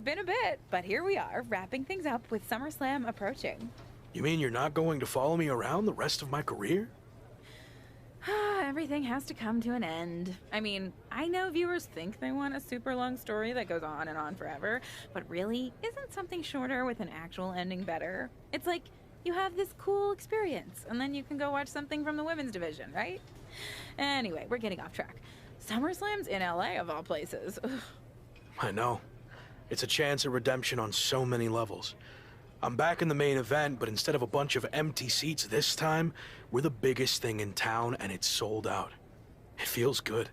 been a bit, but here we are, wrapping things up with SummerSlam approaching. You mean you're not going to follow me around the rest of my career? Everything has to come to an end. I mean, I know viewers think they want a super long story that goes on and on forever, but really, isn't something shorter with an actual ending better? It's like you have this cool experience, and then you can go watch something from the women's division, right? Anyway, we're getting off track. SummerSlam's in LA, of all places. Ugh. I know. It's a chance at redemption on so many levels. I'm back in the main event, but instead of a bunch of empty seats this time, we're the biggest thing in town and it's sold out. It feels good.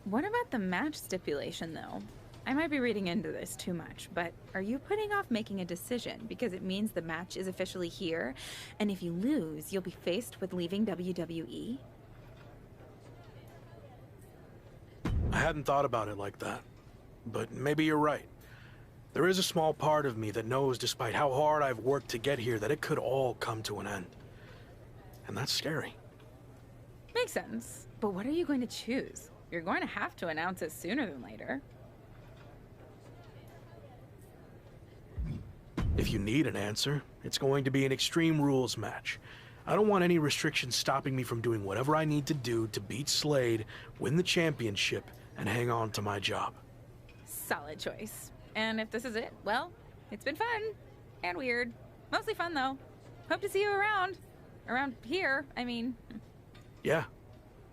What about the match stipulation, though? I might be reading into this too much, but are you putting off making a decision because it means the match is officially here, and if you lose, you'll be faced with leaving WWE? I hadn't thought about it like that, but maybe you're right. There is a small part of me that knows, despite how hard I've worked to get here, that it could all come to an end. And that's scary. Makes sense. But what are you going to choose? You're going to have to announce it sooner than later. If you need an answer, it's going to be an Extreme Rules match. I don't want any restrictions stopping me from doing whatever I need to do to beat Slade, win the championship, and hang on to my job. Solid choice. And if this is it, well, it's been fun. And weird. Mostly fun, though. Hope to see you around. Around here, I mean. Yeah.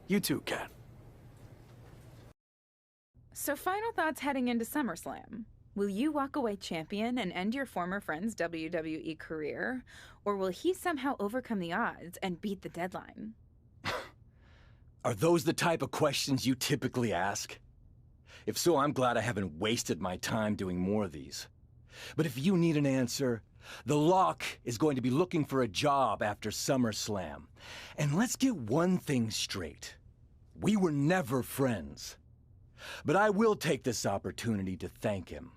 You too, Kat. So final thoughts heading into SummerSlam. Will you walk away champion and end your former friend's WWE career? Or will he somehow overcome the odds and beat the deadline? Are those the type of questions you typically ask? If so, I'm glad I haven't wasted my time doing more of these. But if you need an answer, the Lock is going to be looking for a job after SummerSlam. And let's get one thing straight. We were never friends. But I will take this opportunity to thank him.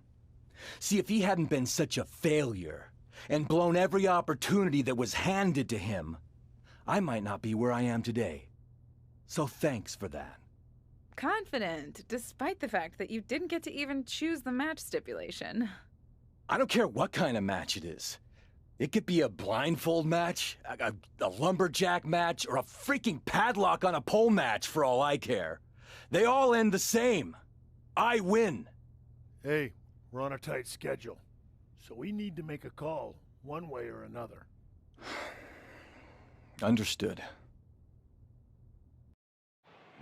See, if he hadn't been such a failure and blown every opportunity that was handed to him, I might not be where I am today. So thanks for that. Confident, despite the fact that you didn't get to even choose the match stipulation. I don't care what kind of match it is. It could be a blindfold match, a lumberjack match, or a freaking padlock on a pole match for all I care. They all end the same. I win. Hey, we're on a tight schedule, so we need to make a call one way or another. Understood.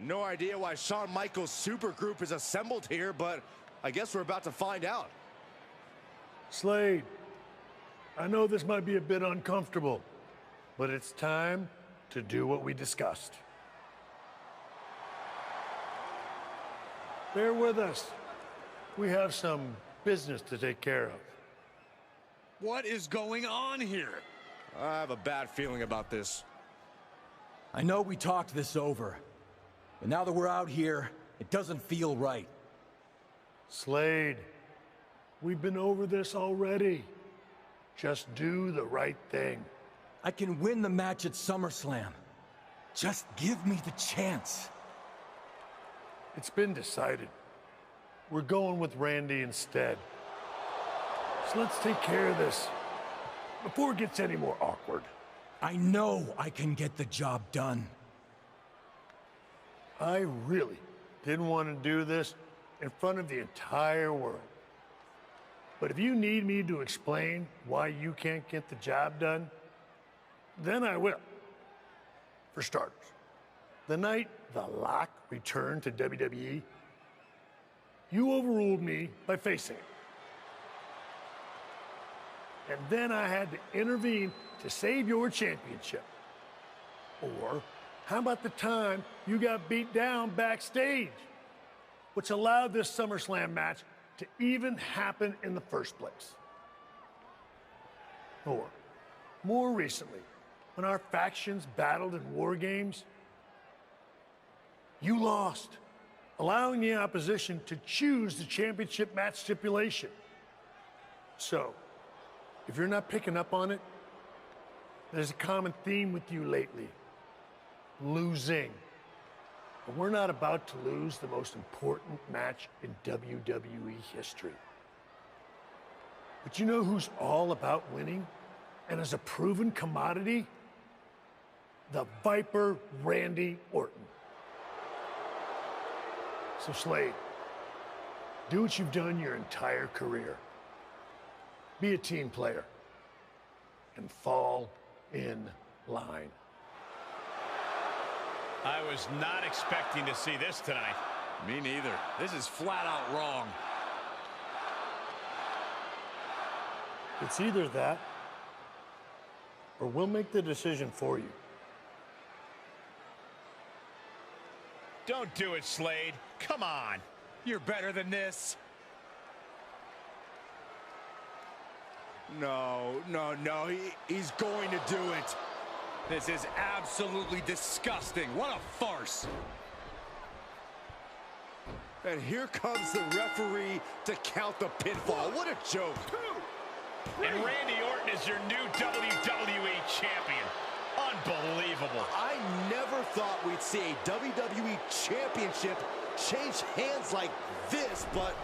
No idea why Shawn Michaels' supergroup is assembled here, but I guess we're about to find out. Slade, I know this might be a bit uncomfortable, but it's time to do what we discussed. Bear with us. We have some business to take care of. What is going on here? I have a bad feeling about this. I know we talked this over, but now that we're out here, it doesn't feel right. Slade, we've been over this already. Just do the right thing. I can win the match at SummerSlam. Just give me the chance. It's been decided. We're going with Randy instead. So let's take care of this before it gets any more awkward. I know I can get the job done. I really didn't want to do this in front of the entire world. But if you need me to explain why you can't get the job done, then I will. For starters, the night The Lock returned to WWE, you overruled me by facing it. And then I had to intervene to save your championship. Or how about the time you got beat down backstage, which allowed this SummerSlam match to even happen in the first place? Or more recently, when our factions battled in war games, you lost, allowing the opposition to choose the championship match stipulation. So, if you're not picking up on it, there's a common theme with you lately. Losing. But we're not about to lose the most important match in WWE history. But you know who's all about winning and is a proven commodity? The Viper, Randy Orton. So Slade, do what you've done your entire career. Be a team player and fall in line. I was not expecting to see this tonight. Me neither. This is flat out wrong. It's either that or we'll make the decision for you. Don't do it, Slade. Come on. You're better than this. No, he's going to do it. This is absolutely disgusting. What a farce. And here comes the referee to count the pinfall. What a joke. And Randy Orton is your new WWE champion. Unbelievable. I never thought we'd see a WWE championship change hands like this, but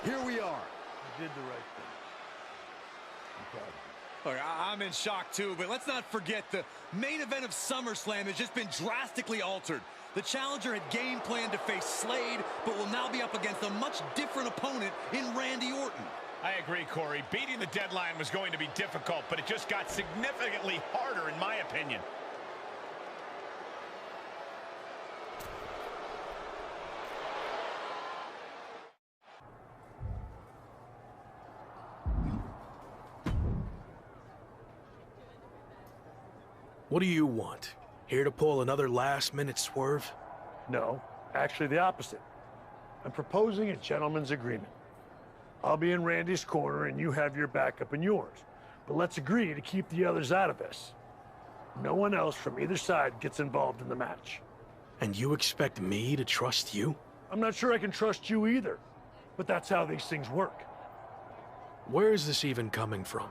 here we are. You did the right thing. I'm proud of you. Look, I'm in shock too, but let's not forget the main event of SummerSlam has just been drastically altered. The challenger had game planned to face Slade, but will now be up against a much different opponent in Randy Orton. I agree, Corey. Beating the deadline was going to be difficult, but it just got significantly harder, in my opinion. What do you want? Here to pull another last-minute swerve? No, actually the opposite. I'm proposing a gentleman's agreement. I'll be in Randy's corner and you have your backup in yours. But let's agree to keep the others out of this. No one else from either side gets involved in the match. And you expect me to trust you? I'm not sure I can trust you either, but that's how these things work. Where is this even coming from?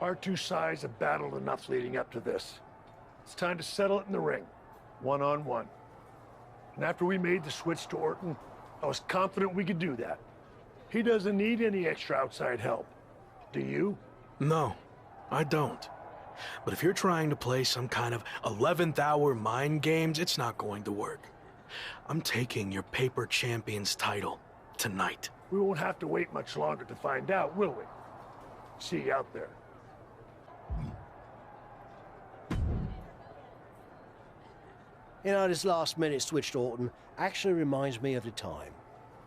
Our two sides have battled enough leading up to this. It's time to settle it in the ring, one-on-one. And after we made the switch to Orton, I was confident we could do that. He doesn't need any extra outside help. Do you? No, I don't. But if you're trying to play some kind of 11th hour mind games, it's not going to work. I'm taking your paper champion's title tonight. We won't have to wait much longer to find out, will we? See you out there. You know, this last-minute switch to Orton actually reminds me of the time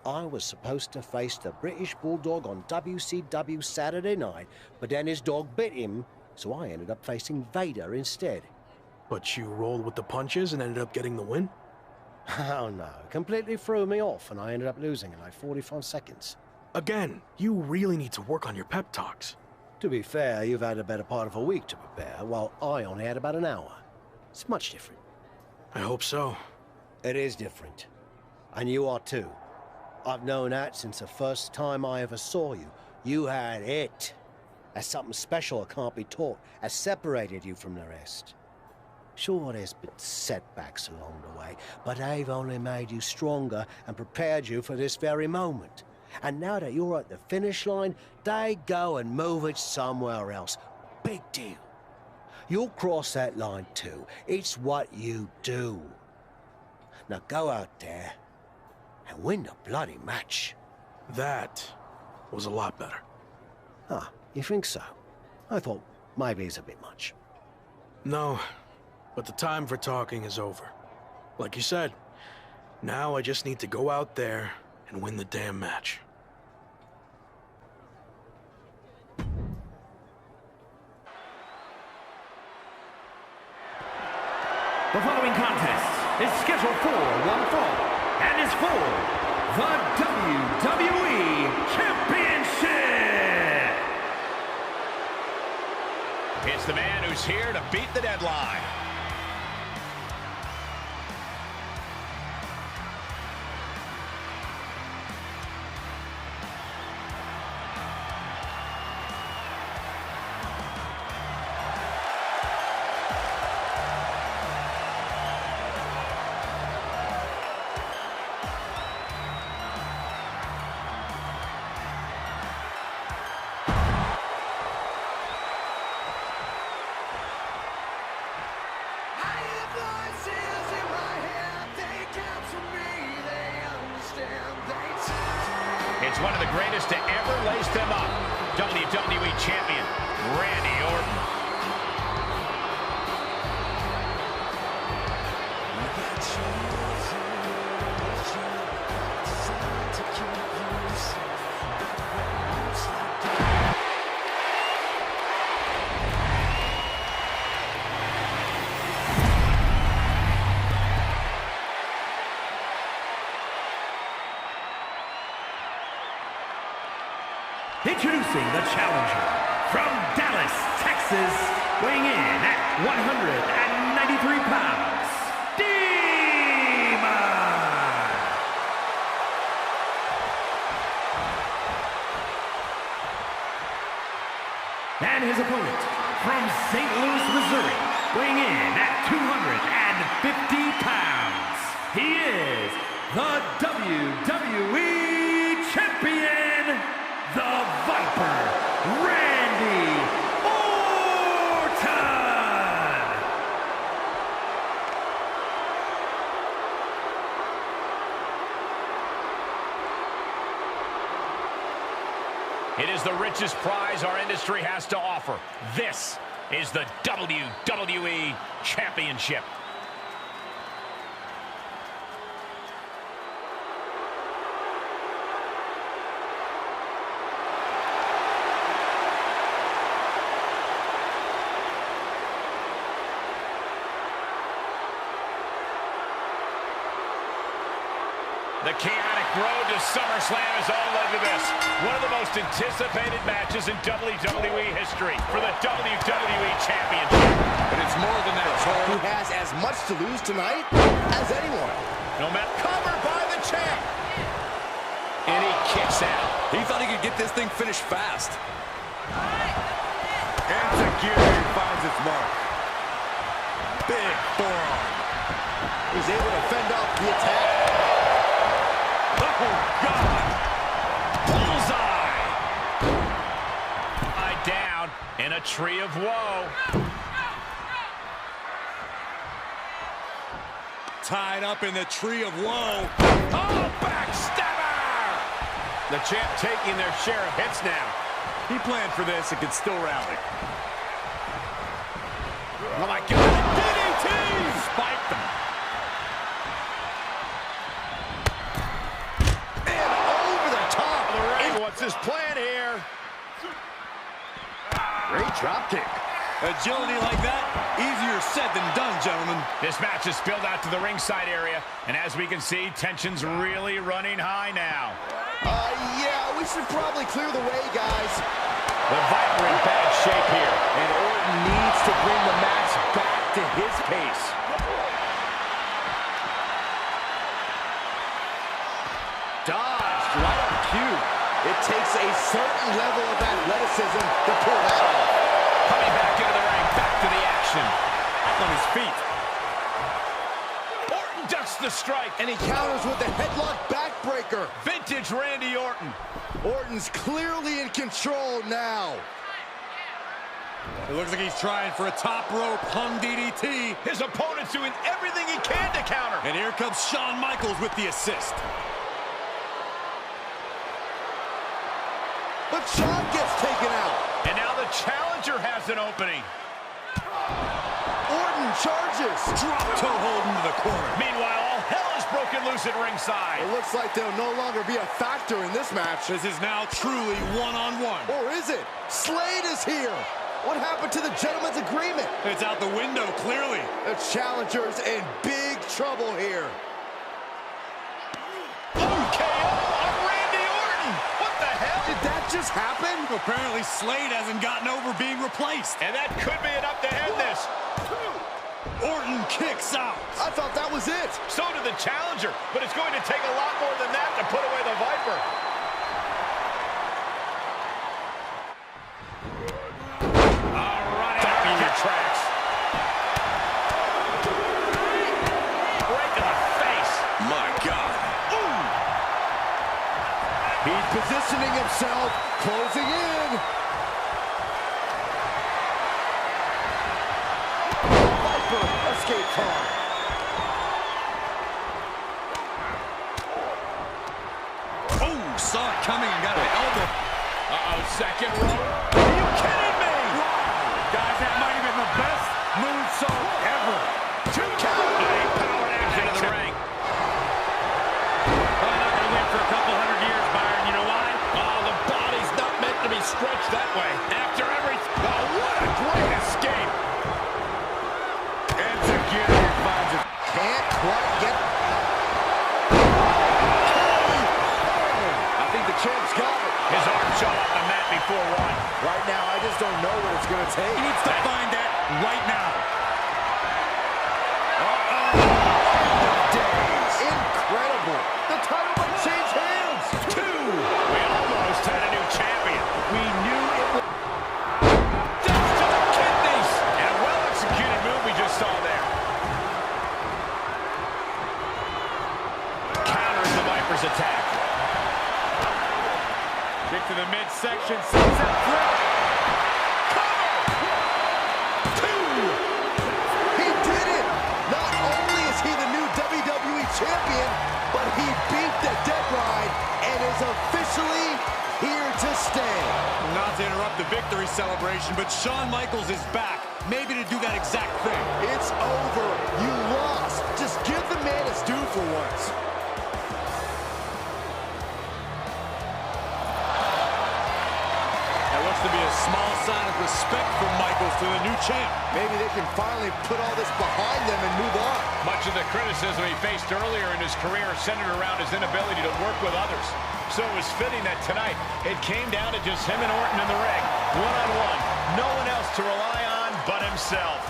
I was supposed to face the British Bulldog on WCW Saturday night, but then his dog bit him, so I ended up facing Vader instead. But you rolled with the punches and ended up getting the win? Oh no, completely threw me off and I ended up losing in like 45 seconds. Again, you really need to work on your pep talks. To be fair, you've had a better part of a week to prepare, while I only had about an hour. It's much different. I hope so. It is different. And you are too. I've known that since the first time I ever saw you. You had it. That's something special that can't be taught, has separated you from the rest. Sure, there's been setbacks along the way, but they've only made you stronger and prepared you for this very moment. And now that you're at the finish line, they go and move it somewhere else. Big deal. You'll cross that line too. It's what you do. Now go out there and win the bloody match. That was a lot better. Ah, you think so? I thought maybe it's a bit much. No, but the time for talking is over. Like you said, now I just need to go out there and win the damn match. The following contest is scheduled for one fall and is for the WWE Championship. It's the man who's here to beat the deadline. ever lace them up. WWE Champion, Randy Orton. Introducing the challenger from Dallas, Texas, weighing in at 193 pounds, Demon! And his opponent from St. Louis, Missouri, weighing in at 250 pounds, he is the WWE Champion, the Viper, Randy Orton! It is the richest prize our industry has to offer. This is the WWE Championship. The chaotic road to SummerSlam is all led to this. One of the most anticipated matches in WWE history for the WWE Championship. But it's more than that, Cole. He has as much to lose tonight as anyone. No matter. Covered by the champ. And he kicks out. He thought he could get this thing finished fast. And security finds its mark. Big forearm. He's able to fend off the attack. Oh, God! Bullseye! Lie down in a tree of woe. Tied up in the tree of woe. Oh, backstabber! The champ taking their share of hits now. He planned for this and could still rally. Oh, my God! DDT! Spiked them. What's his plan here? Great drop kick. Agility like that, easier said than done, gentlemen. This match is spilled out to the ringside area, and as we can see, tension's really running high now. Yeah, we should probably clear the way, guys. The Viper in bad shape here, and Orton needs to bring the match back to his pace. Dodged right on cue. It takes a certain level of athleticism to pull that off. Coming back into the ring, back to the action. Back on his feet. Orton ducks the strike. And he counters with a headlock backbreaker. Vintage Randy Orton. Orton's clearly in control now. It looks like he's trying for a top rope hung DDT. His opponent's doing everything he can to counter. And here comes Shawn Michaels with the assist. But Shawn gets taken out. And now the challenger has an opening. Orton charges. Drop toe hold into the corner. Meanwhile, all hell is broken loose at ringside. It looks like they'll no longer be a factor in this match. This is now truly one-on-one. Or is it? Slade is here. What happened to the gentleman's agreement? It's out the window, clearly. The challenger's in big trouble here. Did that just happen? Apparently Slade hasn't gotten over being replaced. And that could be enough to end this. Orton kicks out. I thought that was it. So did the challenger, but it's going to take a lot more than that to put away the Viper. All right, stop in your tracks. Right to the face. My God. He's positioning himself, closing in. Viper escape time. Oh, saw it coming and got an elbow. Uh-oh, second rope. Are you kidding me? Wow. Guys, that might have been the best moonsault ever. 2 count. A power action into the ring. Probably not going to win for a couple hundred years, Byron. You know why? Oh, the body's not meant to be stretched that way. After everything. Oh, what a great escape. And Zagiri finds it. Can't quite get... I think the champ's got it. His arm shot off the mat before 1. Right now, I just don't know what it's going to take. He needs to find that right now. Days. Incredible. The title might change hands. 2. We almost had a new champion. We knew it would. That's to the kidneys. And a well-executed move we just saw there. Counters the Viper's attack. Kick to the midsection. Sunset flip. He did it! Not only is he the new WWE champion, but he beat the deadline and is officially here to stay. Not to interrupt the victory celebration, but Shawn Michaels is back. Maybe to do that exact thing. It's over. You lost. Just give the man his due for once. That looks to be a small sign of respect from Michaels to the new champ. Maybe they can finally put all this behind them and move on. Much of the criticism he faced earlier in his career centered around his inability to work with others. So it was fitting that tonight it came down to just him and Orton in the ring, one-on-one. No one else to rely on but himself.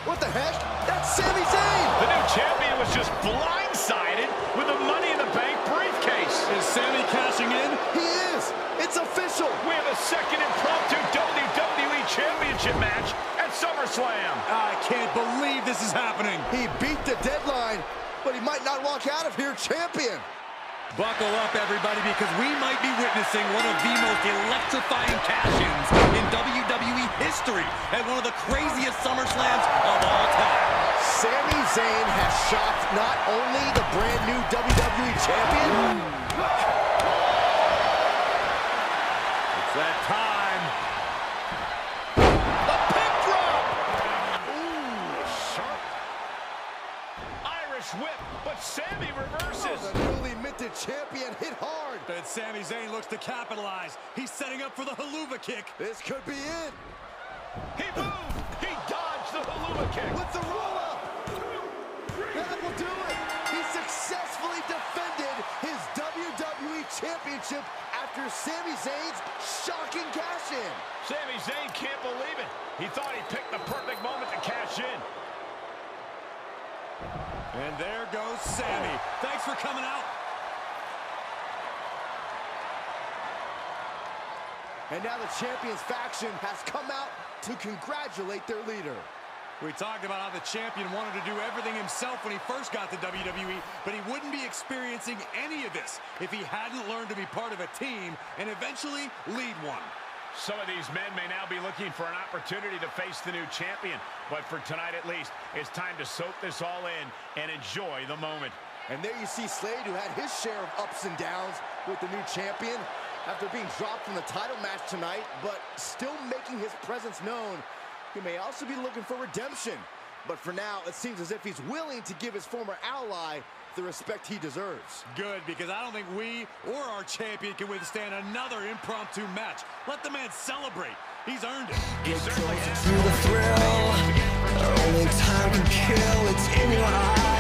What the heck? That's Sami Zayn! The new champion was just blindsided with the Money in the Bank briefcase. Is Sami cashing in? He is! It's official! We have a second impromptu WWE Championship match at SummerSlam. I can't believe this is happening. He beat the deadline, but he might not walk out of here champion. Buckle up, everybody, because we might be witnessing one of the most electrifying cash-ins in WWE history at one of the craziest SummerSlams of all time. Sami Zayn has shocked not only the brand new WWE champion, it's that time. The pin drop! Ooh, sharp. Irish whip, but Sami reverses. the newly minted champion hit hard. And Sami Zayn looks to capitalize. He's setting up for the haluva kick. This could be it. He moved. He dodged the haluva kick. With the roll-up. That will do it. He successfully defended his WWE Championship after Sami Zayn's shocking cash-in. Sami Zayn can't believe it. He thought he picked the perfect moment to cash in. And there goes Sami. Thanks for coming out. And now the Champions faction has come out to congratulate their leader. We talked about how the champion wanted to do everything himself when he first got to WWE, but he wouldn't be experiencing any of this if he hadn't learned to be part of a team and eventually lead one. Some of these men may now be looking for an opportunity to face the new champion, but for tonight at least, it's time to soak this all in and enjoy the moment. And there you see Slade, who had his share of ups and downs with the new champion after being dropped from the title match tonight, but still making his presence known. He may also be looking for redemption, but for now, it seems as if he's willing to give his former ally the respect he deserves. Good, because I don't think we or our champion can withstand another impromptu match. Let the man celebrate. He's earned it. He certainly has. To the thrill, only time can kill, it's in your eyes.